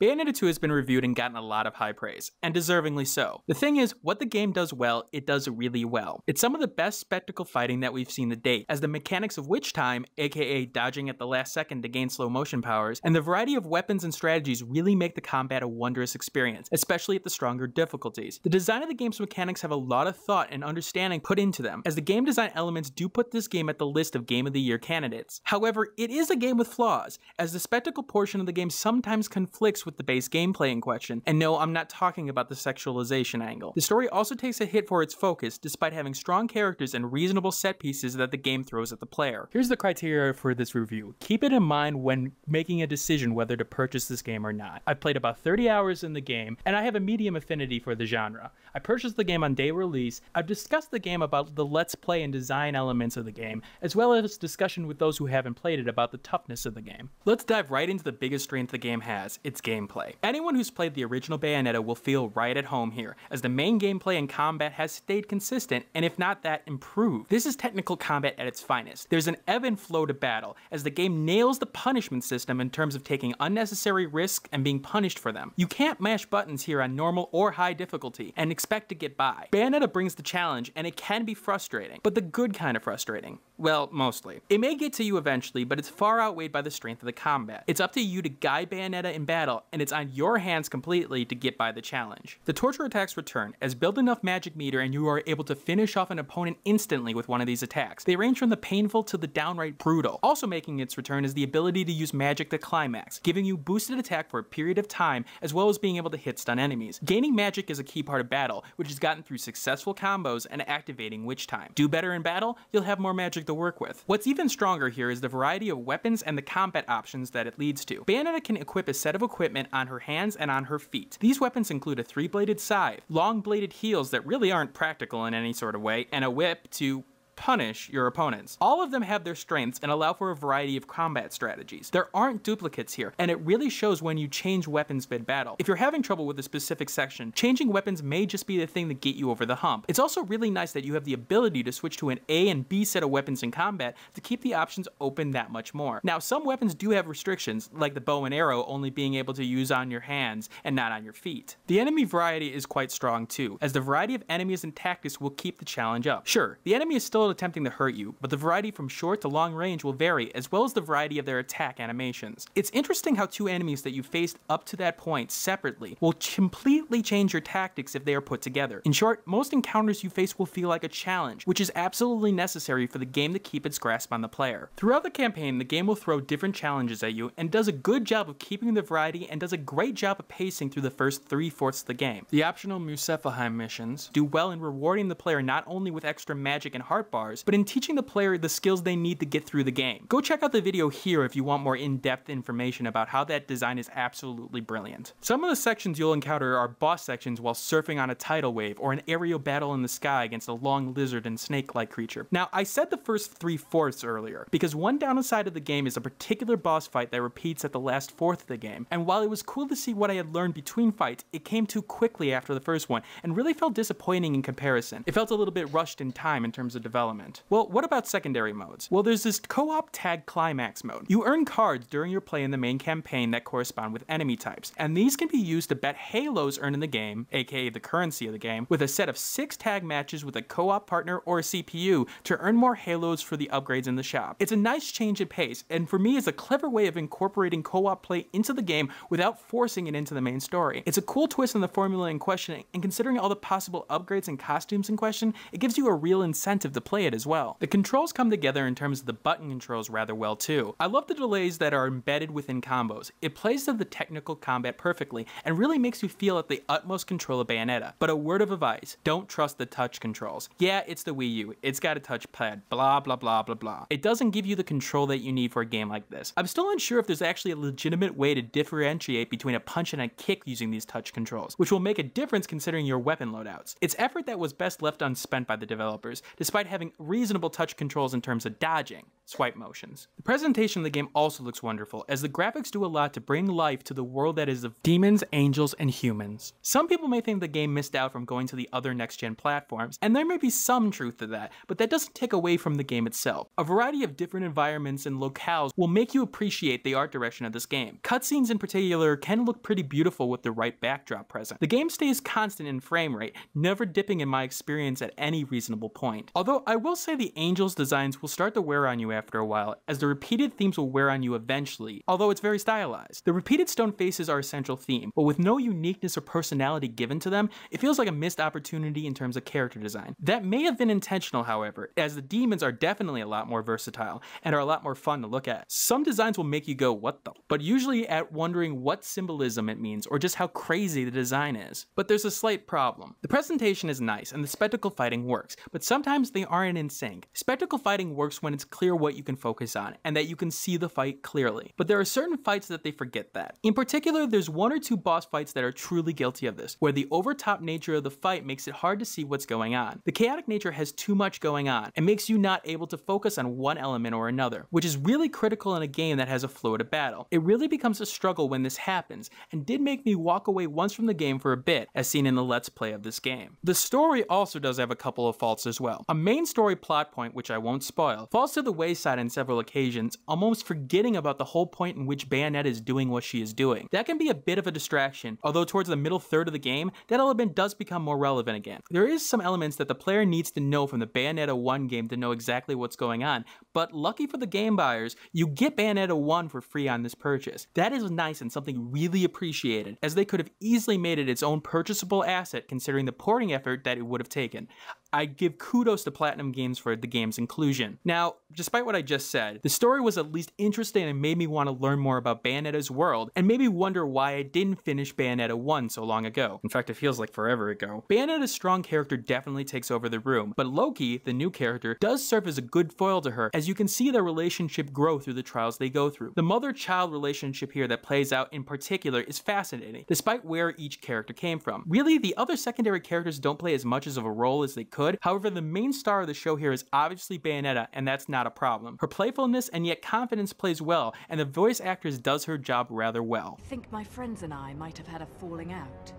Bayonetta 2 has been reviewed and gotten a lot of high praise, and deservingly so. The thing is, what the game does well, it does really well. It's some of the best spectacle fighting that we've seen to date, as the mechanics of witch time, aka dodging at the last second to gain slow motion powers, and the variety of weapons and strategies really make the combat a wondrous experience, especially at the stronger difficulties. The design of the game's mechanics have a lot of thought and understanding put into them, as the game design elements do put this game at the list of Game of the Year candidates. However, it is a game with flaws, as the spectacle portion of the game sometimes conflicts with the base gameplay in question, and no, I'm not talking about the sexualization angle. The story also takes a hit for its focus, despite having strong characters and reasonable set pieces that the game throws at the player. Here's the criteria for this review. Keep it in mind when making a decision whether to purchase this game or not. I've played about 30 hours in the game, and I have a medium affinity for the genre. I purchased the game on day release. I've discussed the game about the let's play and design elements of the game, as well as discussion with those who haven't played it about the toughness of the game. Let's dive right into the biggest strength the game has, its gameplay. Anyone who's played the original Bayonetta will feel right at home here, as the main gameplay and combat has stayed consistent, and if not that, improved. This is technical combat at its finest. There's an ebb and flow to battle, as the game nails the punishment system in terms of taking unnecessary risks and being punished for them. You can't mash buttons here on normal or high difficulty and expect to get by. Bayonetta brings the challenge, and it can be frustrating, but the good kind of frustrating. Well, mostly. It may get to you eventually, but it's far outweighed by the strength of the combat. It's up to you to guide Bayonetta in battle, and it's on your hands completely to get by the challenge. The torture attacks return, as build enough magic meter and you are able to finish off an opponent instantly with one of these attacks. They range from the painful to the downright brutal. Also making its return is the ability to use magic to climax, giving you boosted attack for a period of time, as well as being able to hit stun enemies. Gaining magic is a key part of battle, which is gotten through successful combos and activating witch time. Do better in battle, you'll have more magic to work with. What's even stronger here is the variety of weapons and the combat options that it leads to. Bayonetta can equip a set of equipment on her hands and on her feet. These weapons include a 3-bladed scythe, long-bladed heels that really aren't practical in any sort of way, and a whip to punish your opponents. All of them have their strengths and allow for a variety of combat strategies. There aren't duplicates here, and it really shows when you change weapons mid-battle. If you're having trouble with a specific section, changing weapons may just be the thing to get you over the hump. It's also really nice that you have the ability to switch to an A and B set of weapons in combat to keep the options open that much more. Now, some weapons do have restrictions, like the bow and arrow only being able to use on your hands and not on your feet. The enemy variety is quite strong too, as the variety of enemies and tactics will keep the challenge up. Sure, the enemy is still attempting to hurt you, but the variety from short to long range will vary, as well as the variety of their attack animations. It's interesting how two enemies that you faced up to that point separately will completely change your tactics if they are put together. In short, most encounters you face will feel like a challenge, which is absolutely necessary for the game to keep its grasp on the player. Throughout the campaign, the game will throw different challenges at you and does a good job of keeping the variety and does a great job of pacing through the first 3/4 of the game. The optional Muspelheim missions do well in rewarding the player not only with extra magic and heart bars, but in teaching the player the skills they need to get through the game. Go check out the video here if you want more in-depth information about how that design is absolutely brilliant. Some of the sections you'll encounter are boss sections while surfing on a tidal wave, or an aerial battle in the sky against a long lizard and snake-like creature. Now, I said the first 3/4 earlier, because one downside of the game is a particular boss fight that repeats at the last fourth of the game, and while it was cool to see what I had learned between fights, it came too quickly after the first one, and really felt disappointing in comparison. It felt a little bit rushed in time in terms of development. Well, what about secondary modes? Well, there's this co-op tag climax mode. You earn cards during your play in the main campaign that correspond with enemy types, and these can be used to bet halos earned in the game, aka the currency of the game, with a set of 6 tag matches with a co-op partner or a CPU to earn more halos for the upgrades in the shop. It's a nice change in pace, and for me it's a clever way of incorporating co-op play into the game without forcing it into the main story. It's a cool twist on the formula in question, and considering all the possible upgrades and costumes in question, it gives you a real incentive to play it as well. The controls come together in terms of the button controls rather well too. I love the delays that are embedded within combos. It plays to the technical combat perfectly and really makes you feel at the utmost control of Bayonetta. But a word of advice, don't trust the touch controls. Yeah, it's the Wii U, it's got a touchpad, blah blah blah blah blah. It doesn't give you the control that you need for a game like this. I'm still unsure if there's actually a legitimate way to differentiate between a punch and a kick using these touch controls, which will make a difference considering your weapon loadouts. It's effort that was best left unspent by the developers, despite having having reasonable touch controls in terms of dodging swipe motions. The presentation of the game also looks wonderful, as the graphics do a lot to bring life to the world that is of demons, angels, and humans. Some people may think the game missed out from going to the other next-gen platforms, and there may be some truth to that, but that doesn't take away from the game itself. A variety of different environments and locales will make you appreciate the art direction of this game. Cutscenes in particular can look pretty beautiful with the right backdrop present. The game stays constant in frame rate, never dipping in my experience at any reasonable point. Although I will say the angels designs will start to wear on you after a while, as the repeated themes will wear on you eventually, although it's very stylized. The repeated stone faces are a central theme, but with no uniqueness or personality given to them, it feels like a missed opportunity in terms of character design. That may have been intentional, however, as the demons are definitely a lot more versatile and are a lot more fun to look at. Some designs will make you go, what the? But usually at wondering what symbolism it means or just how crazy the design is. But there's a slight problem. The presentation is nice and the spectacle fighting works, but sometimes they aren't in sync. Spectacle fighting works when it's clear what you can focus on and that you can see the fight clearly. But there are certain fights that they forget that. In particular, there's one or two boss fights that are truly guilty of this, where the over-top nature of the fight makes it hard to see what's going on. The chaotic nature has too much going on and makes you not able to focus on one element or another, which is really critical in a game that has a flow to battle. It really becomes a struggle when this happens, and did make me walk away once from the game for a bit, as seen in the Let's Play of this game. The story also does have a couple of faults as well. A main story plot point, which I won't spoil, falls to the wayside on several occasions, almost forgetting about the whole point in which Bayonetta is doing what she is doing. That can be a bit of a distraction, although towards the middle third of the game, that element does become more relevant again. There is some elements that the player needs to know from the Bayonetta 1 game to know exactly what's going on, but lucky for the game buyers, you get Bayonetta 1 for free on this purchase. That is nice and something really appreciated, as they could have easily made it its own purchasable asset considering the porting effort that it would have taken. I give kudos to Platinum Games for the game's inclusion. Now, despite what I just said, the story was at least interesting and made me want to learn more about Bayonetta's world, and made me wonder why I didn't finish Bayonetta 1 so long ago. In fact, it feels like forever ago. Bayonetta's strong character definitely takes over the room, but Loki, the new character, does serve as a good foil to her, as you can see their relationship grow through the trials they go through. The mother-child relationship here that plays out in particular is fascinating, despite where each character came from. Really, the other secondary characters don't play as much of a role as they could. However, the main star of the show here is obviously Bayonetta, and that's not a problem. Her playfulness and yet confidence plays well, and the voice actress does her job rather well. I think my friends and I might have had a falling out.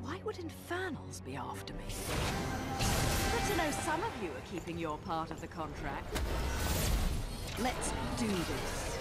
Why would Infernals be after me? Good to know some of you are keeping your part of the contract. Let's do this.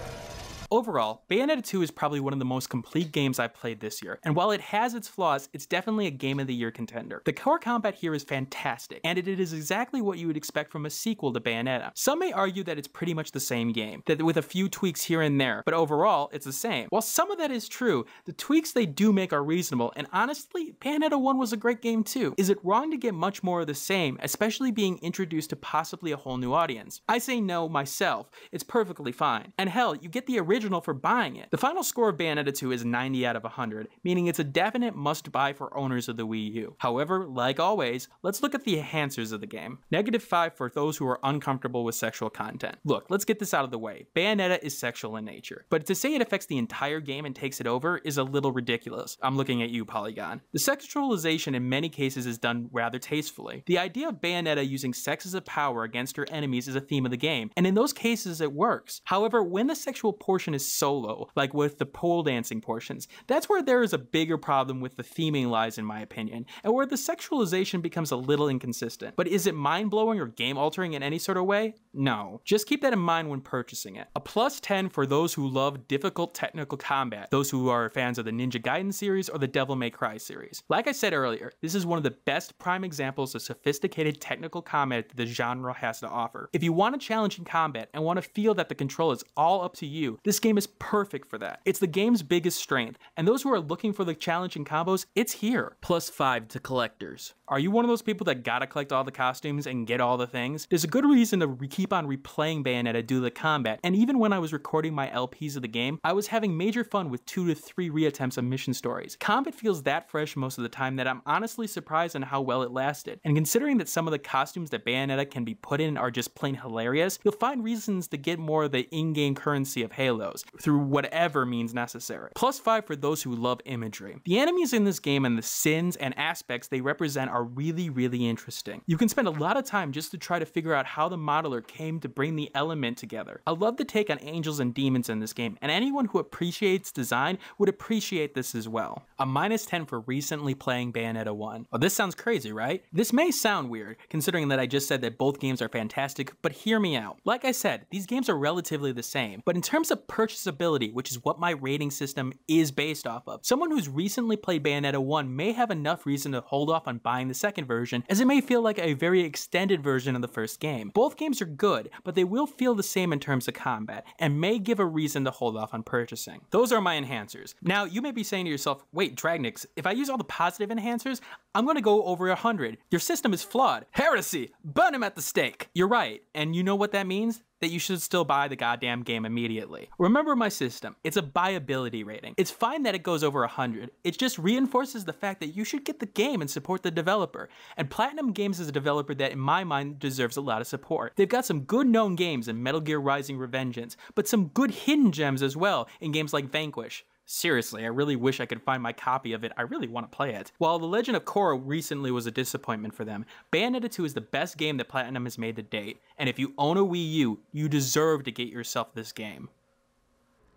Overall, Bayonetta 2 is probably one of the most complete games I've played this year, and while it has its flaws, it's definitely a Game of the Year contender. The core combat here is fantastic, and it is exactly what you would expect from a sequel to Bayonetta. Some may argue that it's pretty much the same game, that with a few tweaks here and there, but overall, it's the same. While some of that is true, the tweaks they do make are reasonable, and honestly, Bayonetta 1 was a great game too. Is it wrong to get much more of the same, especially being introduced to possibly a whole new audience? I say no myself, it's perfectly fine. And hell, you get the original for buying it. The final score of Bayonetta 2 is 90 out of 100, meaning it's a definite must-buy for owners of the Wii U. However, like always, let's look at the enhancers of the game. -5 for those who are uncomfortable with sexual content. Look, let's get this out of the way. Bayonetta is sexual in nature, but to say it affects the entire game and takes it over is a little ridiculous. I'm looking at you, Polygon. The sexualization in many cases is done rather tastefully. The idea of Bayonetta using sex as a power against her enemies is a theme of the game, and in those cases it works. However, when the sexual portion is solo, like with the pole dancing portions, that's where there is a bigger problem with the theming lies in my opinion, and where the sexualization becomes a little inconsistent. But is it mind-blowing or game-altering in any sort of way? No. Just keep that in mind when purchasing it. A +10 for those who love difficult technical combat, those who are fans of the Ninja Gaiden series or the Devil May Cry series. Like I said earlier, this is one of the best prime examples of sophisticated technical combat that the genre has to offer. If you want a challenge in combat and want to feel that the control is all up to you, this game is perfect for that. It's the game's biggest strength, and those who are looking for the challenging combos, it's here. +5 to collectors. Are you one of those people that gotta collect all the costumes and get all the things? There's a good reason to keep on replaying Bayonetta due to the combat, and even when I was recording my LPs of the game, I was having major fun with 2 to 3 reattempts of mission stories. Combat feels that fresh most of the time that I'm honestly surprised on how well it lasted, and considering that some of the costumes that Bayonetta can be put in are just plain hilarious, you'll find reasons to get more of the in-game currency of Halo. those, through whatever means necessary. +5 for those who love imagery. The enemies in this game and the sins and aspects they represent are really, really interesting. You can spend a lot of time just to try to figure out how the modeler came to bring the element together. I love the take on angels and demons in this game, and anyone who appreciates design would appreciate this as well. A -10 for recently playing Bayonetta 1. Oh, this sounds crazy, right? This may sound weird, considering that I just said that both games are fantastic, but hear me out. Like I said, these games are relatively the same, but in terms of purchasability, which is what my rating system is based off of, someone who's recently played Bayonetta 1 may have enough reason to hold off on buying the second version, as it may feel like a very extended version of the first game. Both games are good, but they will feel the same in terms of combat, and may give a reason to hold off on purchasing. Those are my enhancers. Now, you may be saying to yourself, wait, Dragnix, if I use all the positive enhancers, I'm gonna go over 100. Your system is flawed. Heresy! Burn him at the stake! You're right, and you know what that means? That you should still buy the goddamn game immediately. Remember my system, it's a buyability rating. It's fine that it goes over 100, it just reinforces the fact that you should get the game and support the developer. And Platinum Games is a developer that in my mind deserves a lot of support. They've got some good known games in Metal Gear Rising: Revengeance, but some good hidden gems as well in games like Vanquish. Seriously, I really wish I could find my copy of it. I really want to play it. While The Legend of Korra recently was a disappointment for them, Bayonetta 2 is the best game that Platinum has made to date, and if you own a Wii U, you deserve to get yourself this game.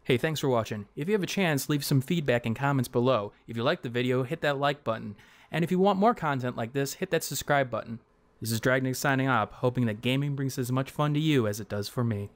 Hey, thanks for watching. If you have a chance, leave some feedback and comments below. If you liked the video, hit that like button. And if you want more content like this, hit that subscribe button. This is Dragnix signing off, hoping that gaming brings as much fun to you as it does for me.